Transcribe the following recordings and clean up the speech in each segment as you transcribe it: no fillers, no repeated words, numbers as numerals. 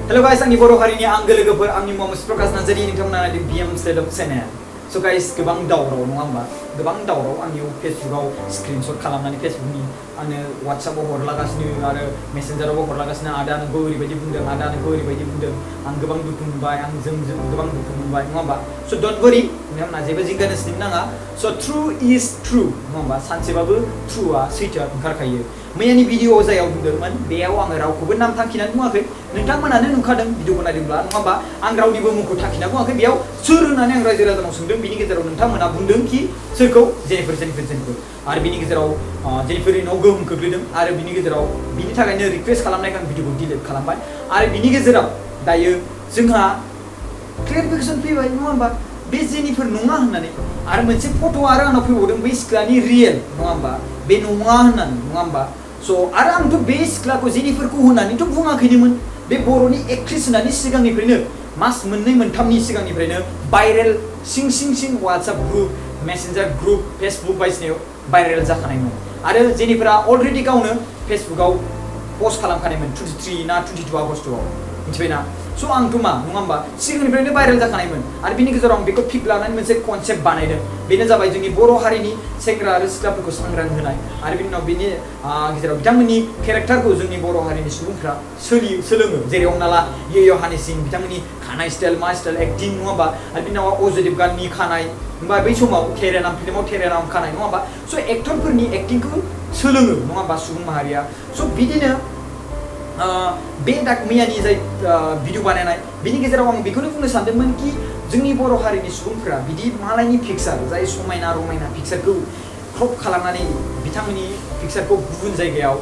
Hello guys, आंनि बर' हारिनि आंगो लोगोफोर आंनि मुङा मुस्ताफा प्रकाश नार्जारी नोंथांमोना नायदों BM स्टेटअप चेनेल। So guys गोबां दावराव नङा होमबा गोबां दावराव आंनियाव फेसबुकआव स्क्रिनशट खालामनानै फेसबुकनि आंनो WhatsAppआव हरलागासिनो आरो मेसेन्जारावबो हरलागासिनो आदा नोंखौ ओरैबायदि बुंदों आदा नोंखौ ओरैबायदि बुंदों आं गोबां दुखु मोनबाय आं जों गोबां दुखु मोनबाय नङा होमबा so don't worry नोंथांमोना जेबो जिंगा सिनो नाङा so true is true नङा होमबा सानसेबाबो trueआ सैथोआ ओंखारखायो मैयानि भिडिअआव जायाव बुंदोंमोन बेयाव आङो रावखौबो नाम थांखिनानै बुङाखै नोंथांमोनानो नुखादों भिडिअखौ नायदोंब्ला नङा होमबा आं रावनिबो मुंखौ थांखिना बुङाखै बेयाव सोर होननानै आं रायजो राजानाव सोंदों बिनि गेजेराव नोंथांमोना बुंदों कि सोरखौ जेनिफार आरो बिनि गेजेराव जेनिफारनि न' गोहोम खोख्लैदों आरो बिनि गेजेराव बिनि थाखायनो रिक्वेस्ट खालामनायखौ आं भिडिअखौ डिलिट खालामबाय आरो बिनि गेजेराव दायो जोंहा क्लेरिफिकेसन फैबाय नङा होमबा बे जेनिफार नङा होननानै आरो मोनसे फट' आरो आंनाव फैबावदों बै सिख्लानि रियेल नङा होमबा बे नङा होननानै नङा होमबा स' आरो आंथ' बे सिख्लाखौ जेनिफारखौ होननानैथ' बुङाखैनोमोन बे बर'नि एक्ट्रेस होननानै सिगांनिफ्रायनो मास मोननै मोनथामनि सिगांनिफ्रायनो भाइरेल सिं WhatsApp group Messenger group Facebook बायदिसिनायाव भाइरेल जाखानायमोन आरो जेनिफारा अलरेडि गावनो फेसबुकआव पस्ट खालामखानायमोन 23 ना 22 आगस्टआव मिथिबायना स' आंथ' मा नङा होमबा सिगांनिफ्रायनो भाइरेल जाखानायमोन आरो बिनि गेजेराव आं बेखौ पिक लानानै मोनसे कनसेप्ट बानायदों बेनो जाबाय जोंनि बर' हारिनि सेंग्रा आरो सिख्लाफोरखौ सांग्रां होनाय आरो बिनि उनाव बिनि गेजेराव बिथांमोननि केरेक्टारखौ जोंनि बर' हारिनि सुबुंफ्रा सोलोङो जेरै हमना ला यो हानि सिं बिथांमोननि खानाय स्टाइल मा स्टाइल एक्टिं नङा होमबा आरो बिनि उनाव अजय देबगाननि खानाय होमबा बै समाव टेरेनाम फिल्माव टेरेनाम खानाय नङा होमबा स' एक्टरफोरनि एक्टिंखौ सोलोङो नङा होमबा सुबुं माहारिया स' बिदिनो बे मैयानि जाय भिडिअ बानायनाय बिनि गेजेराव आं बेखौनो बुंनो सानदोंमोन कि जोंनि बर' हारिनि सुबुंफोरा बिदि मालायनि पिक्सार जाय समायना रमायना पिक्सारखौ क्रप खालामनानै बिथांमोननि पिक्सारखौ गुबुन जायगायाव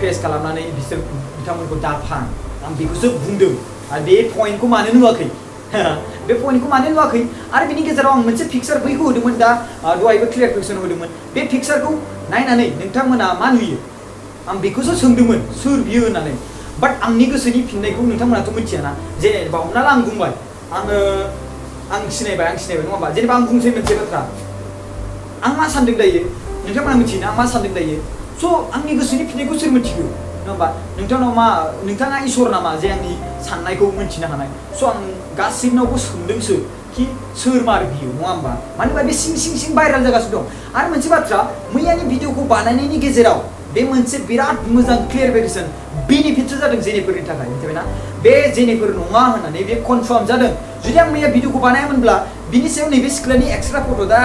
पेस्ट खालामनानै बिथांमोनखौ दाफान आं बेखौसो बुंदों आरो बे पइन्टखौ मानो नुवाखै बे पइन्टखौ मानो नुवाखै आरो बिनि गेजेराव आं मोनसे पिक्सार बैखौ होदोंमोन दा दहायबो क्लियारिफिकेसन होदोंमन बे पिक्सारखौ नायनानै नोंथांमोना मा नुयो आं बेखौसो सोंदोंमोन सोर बियो होननानै बाट आंनि गोसोनि फिननायखौ नोंथांमोनाथ' मिथियाना जेनेबा हमना ला आं बुंबाय आं सिनायबाय नङा होमबा जेनेबा आं बुंसै मोनसे बाथ्रा आं मा सानदों दायो नोंथांमोना मिथियोना आं मा सानदों दायो स' आंनि गोसोनि फिननायखौ सोर मिथिगौ नङा होमबा नोंथाङा इसोर नामा जे आंनि साननायखौ मिथिनो हानाय स' आं गासैनावबो सोंदोंसो कि सोर मार बियो नङा होमबा मानो होनबा बे सिं भाइरेल जागासिनो दं आरो मोनसे बाथ्रा मैयानि भिडिअखौ बानायनायनि गेजेराव बे मोनसे बिराद मोजां क्लियारिफिकेसन बेनिफिटसो जादों जेनिफारनि थाखाय मिथिबायना बे जेनिफार नङा होननानै बे कनफार्म जादों जुदि आं मैया भिडिअखौ बानायामोनब्ला बिनि सायाव नैबे सिख्लानि एक्सट्रा फट' दा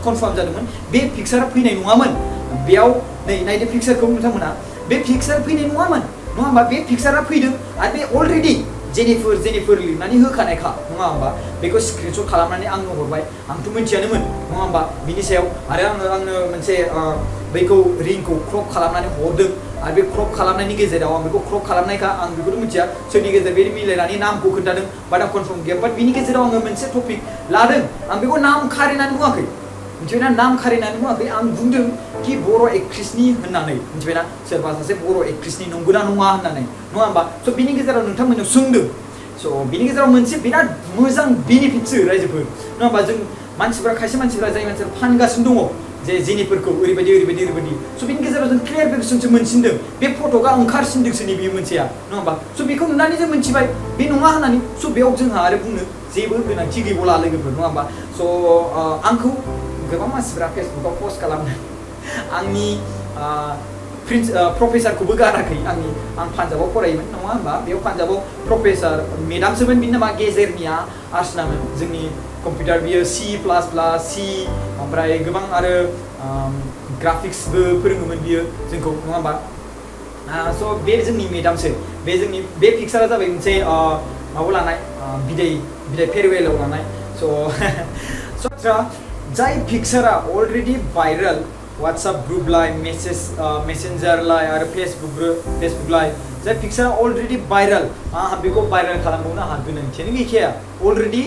कनफार्म जादोंमोन बे पिक्सारा फैनाय नङामोन बेयाव नै नायदो पिक्सारखौ नोंथांमोना बे पिक्सार फैनाय नङामोन नङा होमबा बे पिक्सारा फैदों आरो बे अलरेडि जेनिफार लिरनानै होखानायखा नङा होमबा बेखौ स्क्रिनशट खालामनानै आंनो हरबाय आंथ' मिथियानोमोन नङा होमबा बिनि सायाव आरो आंनो मोनसे बैखौ रिंखौ क्रप खालामनानै हरदों आरो बे क्रप खालामनायनि गेजेराव आं बेखौ क्रप खालामनायखा आं बेखौथ' मिथिया सोरनि गेजेर बे मिलायनानै नामखौ खोन्थादों बाट आं कनफार्म गैया बाट बिनि गेजेराव आङो मोनसे टपिक लादों आं बेखौ नाम खारिनानै बुङाखै मिथिबायना नाम खारिनानै बुङाखै आं बुंदों कि बर' एक्ट्रेसनि होननानै मिथिबायना सोरबा सासे बर' एक्ट्रेसनि नंगौना नङा होननानै नङा होमबा स' बिनि गेजेराव नोंथांमोननाव सोंदों स' बिनि गेजेराव मोनसे बिराद मोजां बेनिफिटसो रायजोफोर नङा होमबा जों खायसे मानसिफ्रा जाय मानसिफ्रा फानगासिनो दङ जे जेनिफोरखौ ओरैबायदि स' बिनि गेजेराव जों क्लियारिफिकेसनसो मोनसिनदों बे फट'आ ओंखारसिनदोंसोनि बेयो मोनसेया नङा होमबा स' बेखौ नुनानै जों मोनथिबाय बे नङा होननानै स' बेयाव जोंहा आरो बुंनो जेबो गोनांथि गैबावला लोगोफोर नङा होमबा स' आंखौ गोबां मानसिफ्रा फेसबुकआव पस्ट खालामदों आंनि प्रफेसारखौबो गाराखै आं पान्जाबाव फरायोमोन नङा होमबा बेयाव पान्जाबाव प्रफेसार मेदामसोमोन बिनि नामा गेजेरनिया आर्सनामोन जोंनि कम्पिउटार बियो C++ ओमफ्राय गोबां आरो ग्राफिक्सबो फोरोङोमोन बियो जोंखौ नङा होमबा स' बे जोंनि मेदामसो बे पिक्सारा जाबाय मोनसे माबा लानाय बिदाय फेरवेलाव लानाय स' जाय पिक्सारा अलरेडि भाइरेल WhatsApp ग्रुप लाइ मेसेन्जार लाइ आरो फेसबुक लाइ जाय पिक्सारा अलरेडि भाइरेल आंहा बेखौ भाइरेल खालामबावनो आंहा गोनांथियानो गैखाया अलरेडि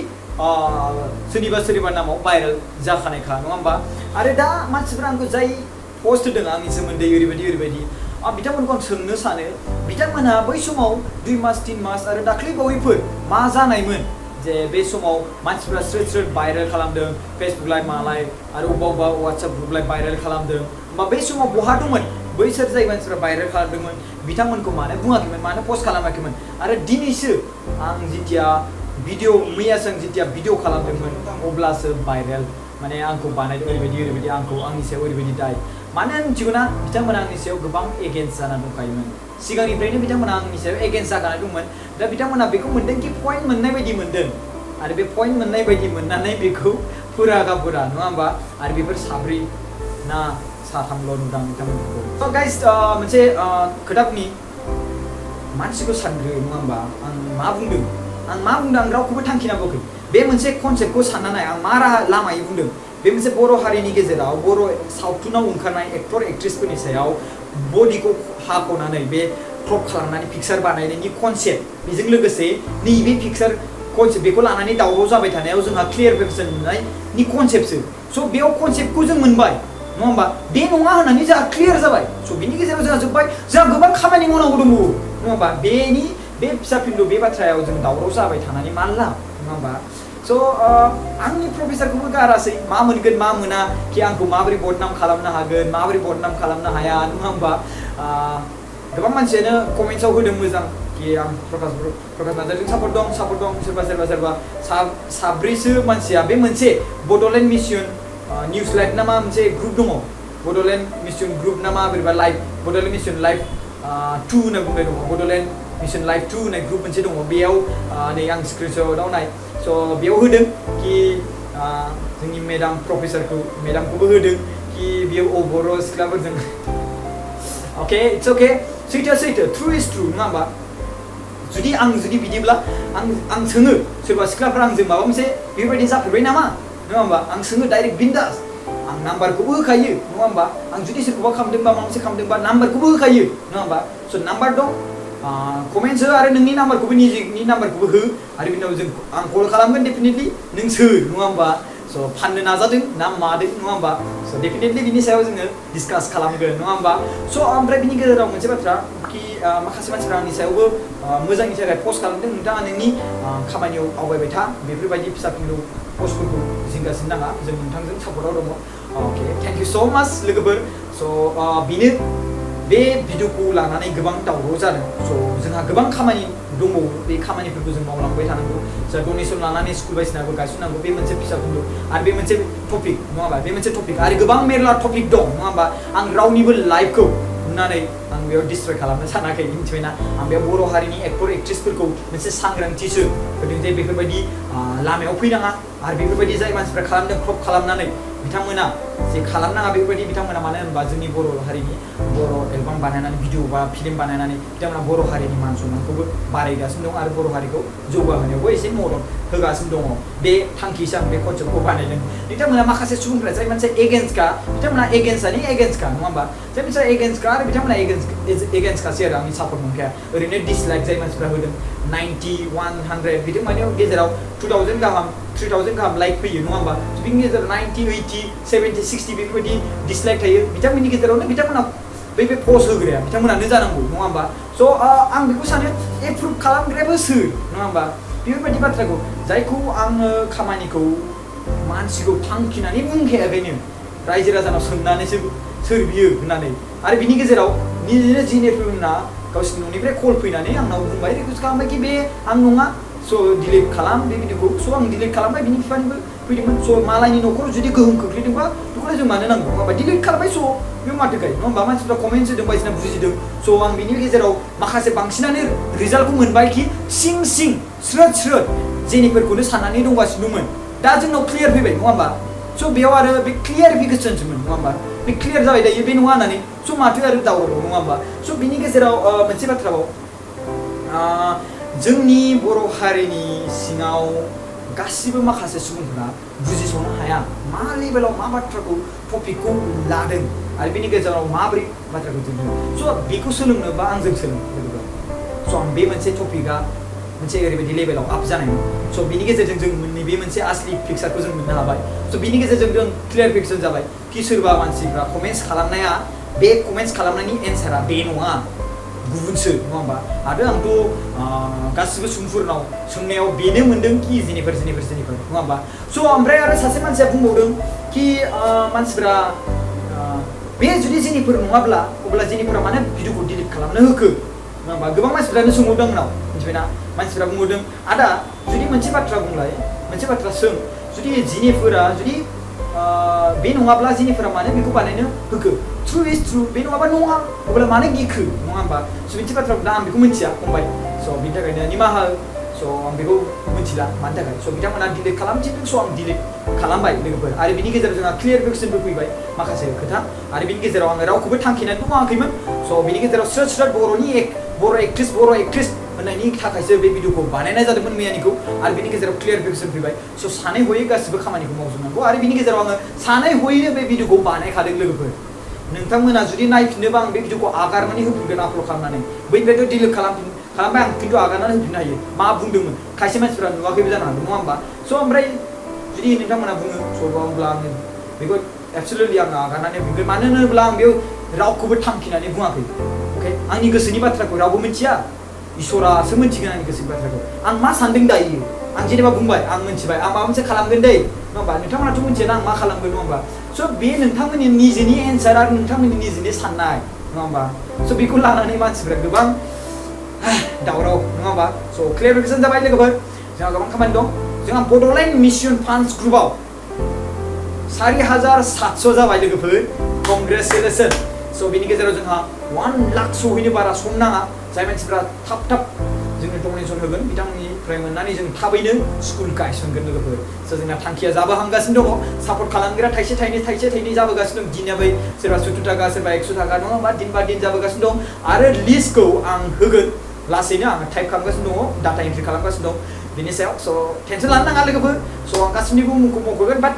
सोरनिबा नामाव भाइरेल जाखानायखा नङा होमबा आरो दा मानसिफ्रा आंखौ जाय पस्ट होदों आंनि सोमोन्दै ओरैबायदि बिथांमोनखौ आं सोंनो सानो बिथांमोनहा बै समाव 2 मास 3 मास आरो दाख्लै बावैफोर मा जानायमोन जे बे समाव मानसिफ्रा स्रोद भाइरेल खालामदों फेसबुक लाइभ मालाय आरो अबेबा WhatsApp ग्रुप लाइभ भाइरेल खालामदों होमबा बे समाव बहा दंमोन बैसोर जाय मानसिफ्रा भाइरेल खालामदोंमोन बिथांमोनखौ मानो बुङाखैमोन मानो पस्ट खालामाखैमोन आरो दिनैसो आं जितिया भिडिअ मैयासो आं जितिया भिडिअ खालामदोंमोन अब्लासो भाइरेल माने आंखौ बानायदों ओरैबायदि आंखौ आंनि सायाव ओरैबायदि दाय मानो मिथिगौना बिथांमोना आंनि सायाव गोबां एगेन्स्ट जाना दंखायोमोन सिगांनिफ्रायनो बिथांमोना आंनि सायाव एगेन्स्ट जानानै दंमोन दा बिथांमोना बेखौ मोनदों कि पइन्ट मोननाय बायदि मोनदों आरो बे पइन्ट मोननाय बायदि मोननानै बेखौ फुरा नङा होमबा आरो बेफोर साब्रै ना साथामल' नुदां बिथांमोनखौ स' गाइस मोनसे खोथा बुंनि मानसिखौ सानग्रो नङा होमबा आं मा बुंदों आं रावखौबो थांखिना बुङाखै बे मोनसे कनसेप्टखौ साननानै आं मा राहा लामायै बुंदों बे मोनसे बर' हारिनि गेजेराव बर' सावथुनाव ओंखारनाय एक्टर एक्ट्रेसफोरनि सायाव बडिखौ हाख'नानै बे क्रप खालामनानै पिक्सार बानायनायनि कनसेप्ट बेजों लोगोसे नैबे पिक्सार कनसेप्ट बेखौ लानानै दावराव जाबाय थानायाव जोंहा क्लियार भेर्सन मोननायनि कनसेप्टसो स' बेयाव कनसेप्टखौ जों मोनबाय नङा होमबा बे नङा होननानै जोंहा क्लियार जाबाय स' बेनि गेजेराव जोंहा जोब्बाय जोंहा गोबां खामानि मावनांगौ दंबावो नङा होमबा बेनि बे फिसा फिनलु बे बाथ्रायाव जों दावराव जाबाय थानानै मा लाब नङा होमबा स' आंनि प्रफेसारखौबो गारासै मा मोनगोन मा मोना कि आंखौ माबोरै बदनाम खालामनो हागोन माबोरै बदनाम खालामनो हाया नङा होमबा गोबां मानसियानो कमेन्ट्सआव होदों मोजां कि आं प्रकाश नार्जारिजों सापर्ट दं सोरबा साब्रैसो मानसिया बे मोनसे बड'लेण्ड मिशन निउज लाइभ ना मा मोनसे ग्रुप दङ बड'लेण्ड मिशन ग्रुप ना मा बोरैबा लाइभ बड'लेण्ड मिशन लाइभ 2 होनना बुंनाय दङ बड'लेण्ड मिशन लाइभ 2 होननाय ग्रुप मोनसे दङ बेयाव नै आं स्क्रिनशटआव नाय स' बेयाव होदों कि जोंनि मेडाम प्रफेसारखौ मेडामखौबो होदों कि बेयाव बर' सिख्लाफोरजों अके इट्स अके सैथो ट्रु इज ट्रु नङा होमबा जुदि बिदिब्ला आं सोङो सोरबा सिख्लाफ्रा आंजों माबा मोनसे बेफोरबायदि जाफेरबाय नामा नङा होमबा आं सोङो डाइरेक्ट बिन्दास आं नाम्बारखौबो होखायो नङा होमबा आं जुदि सोरखौबा खालामदोंबा माबा मोनसे खालामदोंबा नाम्बारखौबो होखायो नङा होमबा स' नाम्बार दं कमेन्ट्स हो आरो नोंनि नाम्बारखौबो निजिनि नाम्बारखौबो हो आरो बिनि उनाव जों आं कल खालामगोन डेफिनेटलि नों सोर नङा होमबा स' फाननो नाजादों ना मादों नङा होमबा स' डेफिनेटलि बिनि सायाव जोङो डिसकास खालामगोन नङा होमबा स' ओमफ्राय बिनि गेजेराव मोनसे बाथ्रा कि माखासे मानसिफ्रा आंनि सायावबो मोजांनि थाखाय पस्ट खालामदों नोंथाङा नोंनि खामानियाव आवगायबाय था बेफोरबायदि फिसा फिनलु पस्टफोरखौ जिंगासिनो नाङा जों नोंथांजों सापर्टआव दङ अके थेंक इउ स' माच लोगोफोर स' बेनो बे भिडिअखौ लानानै गोबां दावराव जादों स' जोंहा गोबां खामानि दंबावो बे खामानिफोरखौ जों मावलांबाय थानांगौ जोंहा डनेसन लानानै स्कुल बायदिसिनाबो गायसननांगौ बे मोनसे फिसा फिनलु आरो बे मोनसे टपिक नङा होमबा बे मोनसे टपिक आरो गोबां मेरला टपिक दं नङा होमबा आं रावनिबो लाइफखौ नुनानै आं बेयाव डिस्ट्रय खालामनो सानाखै मिथिबायना आं बेयाव बर' हारिनि एक्टर एक्ट्रेसफोरखौ मोनसे सांग्रांथिसो होदों जे बेफोरबायदि लामायाव फैनाङा आरो बेफोरबायदि जाय मानसिफ्रा खालामदों क्रप खालामनानै बिथांमोना जे खालामनाङा बेफोरबायदि बिथांमोना मानो होनबा जोंनि बर' हारिनि बर' एलबाम बानायनानै भिडिअ बा फिल्म बानायनानै बिथांमोना बर' हारिनि मान सन्मानखौबो बारायगासिनो दं आरो बर' हारिखौ जौगाहोनायावबो एसे मदद होगासिनो दङ बे थांखिसो आं बे कनसेप्टखौ बानायदों बिथांमोना माखासे सुबुंफोरा जाय मानसिया एगेन्स्टखा बिथांमोना एगेन्स्टखा नङा होमबा जाय मानसिया एगेन्स्टखा आरो बिथांमोना एगेन्स्टखासै आरो आंनि सापर्ट मोनखाया ओरैनो डिसलाइक जाय मानसिफ्रा होदों 90 100 बिथांमोननि गेजेराव 2000 गाहाम 3000 गाहाम लाइक फैयो नङा होमबा बिनि गेजेराव 90 80 70 60 बेफोरबायदि डिसलाइक थायो बिथांमोननि गेजेरावनो बिथांमोना बे पस्ट होग्राया बिथांमोनानो जानांगौ नङा होमबा स' आं बेखौ सानो एप्रुभ खालामग्रायाबो सोर नङा होमबा बेफोरबायदि बाथ्राखौ जायखौ आङो खामानिखौ मानसिखौ थांखिनानै बुंखायाखैनो रायजो राजानाव सोंनानैसो सोर बियो होननानै आरो बिनि गेजेराव निजेनो जिनेफोरना गावसिनि न'निफ्राय कल फैनानै आंनाव बुंबाय रिकुवेस्ट खालामबाय कि बे आं नङा स' डिलिट खालाम बे भिडिअखौ स' आं डिलिट खालामबाय बिनि बिफानिबो फैदोंमोन स' मालायनि न'खराव जुदि गोहोम खोख्लैदोंबा बेखौलाय जों मानो नांगौ नङा होमबा डिलिट खालामबाय स' बेयाव माथो गाय नङा होमबा मानसिफ्रा कमेन्ट्स होदों बायदिसिना बुजिदों स' आं बिनि गेजेराव माखासे बांसिनानो रिजाल्टखौ मोनबाय कि सिं स्रोद जेनिफोरखौनो साननानै दंगासिनो दंमोन दा जोंनाव क्लियार फैबाय नङा होमबा स' बेयाव आरो बे क्लियारिफिकेसनसोमोन नङा होमबा बे क्लियार जाबाय दायो बे नङा होननानै स' माथो आरो दावराव नङा होमबा स' बिनि गेजेराव मोनसे बाथ्राबाव जोंनि बर' हारिनि सिङाव गासिबो माखासे सुबुंफोरा बुजिस'नो हाया मा लेभेलाव मा बाथ्राखौ टपिकखौ लादों आरो बिनि गेजेराव माबोरै बाथ्राखौ दिहुनदों स' बेखौ सोलोंनोबा आंजों सोलों स' आं बे मोनसे टपिकआ मोनसे ओरैबायदि लेभेलाव आप जानायमोन स' बिनि गेजेरजों जों बे मोनसे आसलि पिक्सारखौ जों मोननो हाबाय स' बिनि गेजेरजों जों क्लियार पिक्सार जाबाय कि सोरबा मानसिफ्रा कमेन्ट्स खालामनाया बे कमेन्ट्स खालामनायनि एन्सारा बे नङा गुबुनसो नङा होमबा आरो आंथ' गासिबो सुबुंफोरनाव सोंनायाव बेनो मोनदों कि जेनिफोर नङा होमबा स' ओमफ्राय आरो सासे मानसिया बुंबावदों कि मानसिफ्रा बे जुदि जेनिफोर नङाब्ला अब्ला जेनिफोरा माने भिडिअखौ डिलिट खालामनो होखो नङा होमबा गोबां मानसिफ्रानो सोंहरदों आंनाव मिथिबायना मानसिफ्रा बुंहरदों आदा जुदि मोनसे बाथ्रा बुंलाय मोनसे बाथ्रा सों जुदि जेनिफोरा जुदि बे नङाब्ला जेनिफोरा माने बेखौ बानायनो होखो ट्रु इज ट्रु बे नङाबा नङा अब्ला मानो गिखो नङा होमबा स' मोनसे बाथ्रा दा आं बेखौ मिथिया फंबाय स' बिनि थाखायनो निमाहा स' आं बेखौ मिथिला मानि थाखाय स' बिथांमोना डिलिट खालामथिदों स' आं डिलिट खालामबाय लोगोफोर आरो बिनि गेजेराव जोंहा क्लियारफिकेसनबो फैबाय माखासे खोथा आरो बिनि गेजेराव आङो रावखौबो थांखिनानैबो बुङाखैमोन स' बिनि गेजेराव स्रोद बर' एक्ट्रेस होननायनि थाखायसो बे भिडिअखौ बानायनाय जादोंमोन मैयानिखौ आरो बिनि गेजेराव क्लियारफिकेसन फैबाय स' सानै हयै गासिबो खामानिखौ मावजोबनांगौ आरो बिनि गेजेराव आङो सानै हयैनो बे भिडिअखौ बानायखादों लोगोफोर नोंथांमोना जुदि नायफिननोबा आं बे भिडिअखौ आगारनानै होफिनगोन आपल'ड खालामनानै बैनिफ्रायथ' डिलिट खालामबाय आं खिन्थु आगारनानै होफिननो हायो मा बुंदोंमोन खायसे मानसिफ्रा नुवाखैबो जानो हागौ नङा होमबा स' ओमफ्राय जुदि नोंथांमोना बुङो स' होमब्ला आङो बेखौ एबसलिउटलि आङो आगारनानै होफिनगोन मानो होनोब्ला आं बेयाव रावखौबो थांखिनानै बुङाखै अके आंनि गोसोनि बाथ्राखौ रावबो मिथिया इसोरासो मिथिगोन आंनि गोसोनि बाथ्राखौ आं मा सानदों दायो आं जेनेबा बुंबाय आं मिथिबाय आं माबा मोनसे खालामगोन दै नङा होमबा नोंथांमोनाथ' मिथियाना आं मा खालामगोन नङा होमबा स' बे नोंथांमोननि निजेनि एन्सार आरो नोंथांमोननि निजेनि साननाय नङा होमबा स' बेखौ लानानै मानसिफ्रा गोबां दावराव नङा होमबा स' क्लियारफिकेसन जाबाय लोगोफोर जोंहा गोबां खामानि दं जोंहा बड'लेण्ड मिशन फान्ड्स ग्रुपआव 4700 जाबाय लोगोफोर कंग्रेचुलेसन स' बिनि गेजेराव जोंहा 1 लाख सहैनो बारा सम नाङा जाय मानसिफ्रा थाब जोंनो डनेसन होगोन बिथांमोननिफ्राय मोननानै जों थाबैनो स्कुल गायसनगोन लोगोफोर स' जोंना थांखिया जाबोहांगासिनो दङ सापर्ट खालामग्रा थाइसे थाइनै जाबोगासिनो दं दिनैबो सोरबा 70 थाखा सोरबा 100 थाखा नङा होमबा दिन बा दिन जाबोगासिनो दं आरो लिस्टखौ आं होगोन लासैनो आं टाइप खालामगासिनो दङ डाटा एन्ट्रि खालामगासिनो दं बिनि सायाव स' टेनसन लानो नाङा लोगोफोर स' आं गासिनिबो मुंखौ मख'गोन बाट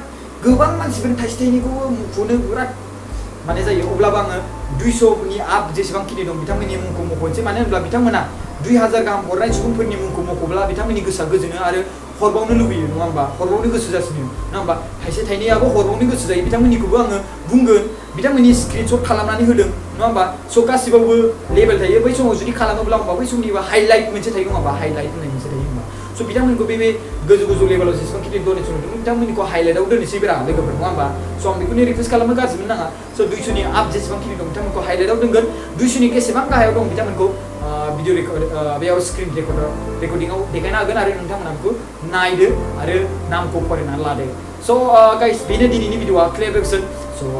गोबां मानसिफोरनि थाइसे थाइनैखौबो मख'नो बिराद माने जायो अब्लाबो आङो 200नि आप जेसेबांखिनि दं बिथांमोननि मुंखौ मख'नोसै मानो होनब्ला बिथांमोना 2000 गाहाम हरनाय सुबुंफोरनि मुंखौ मख'ब्ला बिथांमोननि गोसोआ गोजोनो आरो हरबावनो लुबैयो नङा होमबा हरबावनो गोसो जासिनो नङा होमबा थाइसे थाइनैयाबो हरबावनो गोसो जायो बिथांमोननिखौबो आङो बुंगोन बिथांमोननि स्क्रिनशट खालामनानै होदों नङा होमबा स' गासिबावबो लेभेल थायो बै समाव जुदि खालामोब्ला होमबा बै समनिबा हाइलाइट मोनसे थायो नङा होमबा हाइलाइट होननाय मोनसे थायो होमबा स' बिथांमोनखौ बे गोजौ लेभेलाव जेसेबांखिनि डनेसन होदों बिथांमोननिखौ हाइलाइटआव दोननोसै बिरा लोगोफोर नङा होमबा स' आं बेखौनो रिकुवेस्ट खालामनो गाज्रि मोननाङा स' 200नि आप जेसेबांखिनि दं बिथांमोनखौ हाइलाइटआव दोनगोन 200नि बेसेबां गाहायाव दं बिथांमोनखौ भिडिअ बेयाव स्क्रिन रेकर्डिंआव देखायनो हागोन आरो नोंथांमोना बेखौ नायदो आरो नामखौ फरायनानै लादो स' गाइस बेनो दिनैनि भिडिअआ क्लियारफिकेसन स'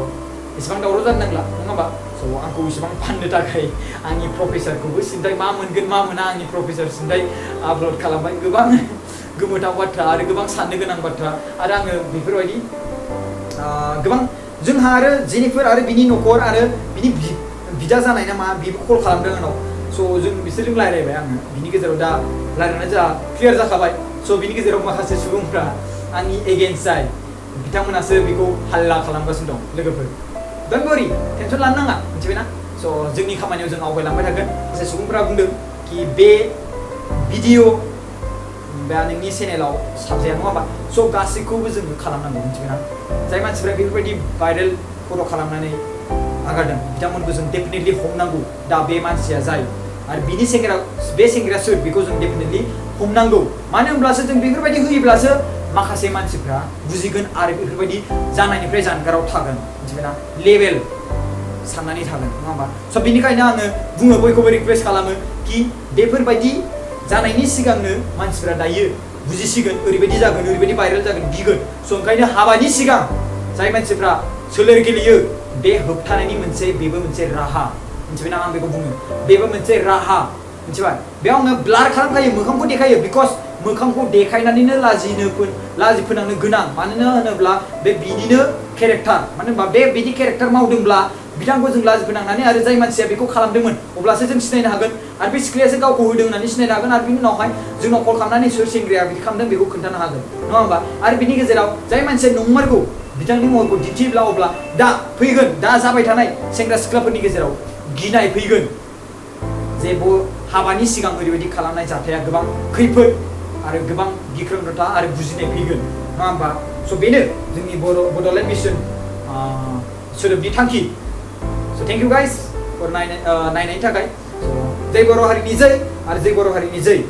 एसेबां दावराव जानो नांला नङा होमबा स' आंखौ इसेबां फाननो थाखाय आंनि प्रफेसारखौबो सिन्थाय मा मोनगोन मा मोना आंनि प्रफेसार सिन्थाय आपल'ड खालामबाय गोबां गोमोथाव बाथ्रा आरो गोबां साननो गोनां बाथ्रा आरो आङो बेफोरबायदि गोबां जोंहा आरो जेनिफोर आरो बिनि न'खर आरो बिनि बिदा जानाय ना मा बेबो कल खालामदों आंनाव स' जों बिसोरजों रायज्लायबाय आङो बिनि गेजेराव दा रायज्लायनानै जोंहा क्लियार जाखाबाय स' बिनि गेजेराव माखासे सुबुंफ्रा आंनि एगेन्स्ट जाय बिथांमोनासो बेखौ हाल्ला खालामगासिनो दं लोगोफोर डन्ट वरि टेनसन लानो नाङा मिथिबायना स' जोंनि खामानियाव जों आवगायलांबाय थागोन माखासे सुबुंफ्रा बुंदों कि बे भिडिअ बा नोंनि चेनेलाव साबजाया नङा होमबा स' गासैखौबो जोङो खालामनांगौ मिथिबायना जाय मानसिफ्रा बेफोरबायदि भाइरेल फट' खालामनानै आगारदों बिथांमोनखौ जों डेफिनेटलि हमनांगौ दा बे मानसिया जाय आरो बे सेंग्राया सोर बेखौ जों डेफिनेटलि हमनांगौ मानो होनब्लासो जों बेफोरबायदि होयोब्लासो माखासे मानसिफ्रा बुजिगोन आरो बेफोरबायदि जानायनिफ्राय जानगाराव थागोन मिथिबायना लेभेल साननानै थागोन नङा होमबा स' बेनिखायनो आङो बुङो बयखौबो रिक्वेस्ट खालामो कि बेफोरबायदि जानायनि सिगांनो मानसिफ्रा दायो बुजिसिगोन ओरैबायदि जागोन ओरैबायदि भाइरेल जागोन गिगोन स' ओंखायनो हाबानि सिगां जाय मानसिफ्रा सोलेर गेलेयो बे होबथानायनि बेबो मोनसे राहा मिथिबायना आं बेखौ बुङो बेबो मोनसे राहा मिथिबाय बेयाव आङो ब्लार खालामखायो मोखांखौ देखायो बिकज मोखांखौ देखायनानैनो लाजि फोनांनो गोनां मानोना होनोब्ला बे बिनिनो केरेक्टार मानो होनबा बे बिदि केरेक्टार मावदोंब्ला बिथांखौ जों लाजि फोनांनानै आरो जाय मानसिया बेखौ खालामदोंमोन अब्लासो जों सिनायनो हागोन आरो बे सिख्लायासो गावखौ होदों होननानै सिनायनो हागोन आरो बिनि उनावहाय जोंनाव कल खालामनानै सोर सेंग्राया बिदि खालामदों बेखौ खोन्थानो हागोन नङा होमबा आरो बिनि गेजेराव जाय मानसिया नंमारगौ बिथांनि महरखौ दिन्थियोब्ला अब्ला दा फैगोन दा जाबाय थानाय सेंग्रा सिख्लाफोरनि गेजेराव गिनाय फैगोन जे हाबानि सिगां ओरैबायदि खालामनाय जाथाया गोबां खैफोद आरो गोबां गिख्रंथाव आरो बुजिनाय फैगोन नङा होमबा स' बेनो जोंनि बड'लेण्ड मिशन सोदोबनि थांखि स' थेंक इउ गाइस फर नायनायनि थाखाय जय बर' हारिनि जय आरो जय बर' हारिनि जय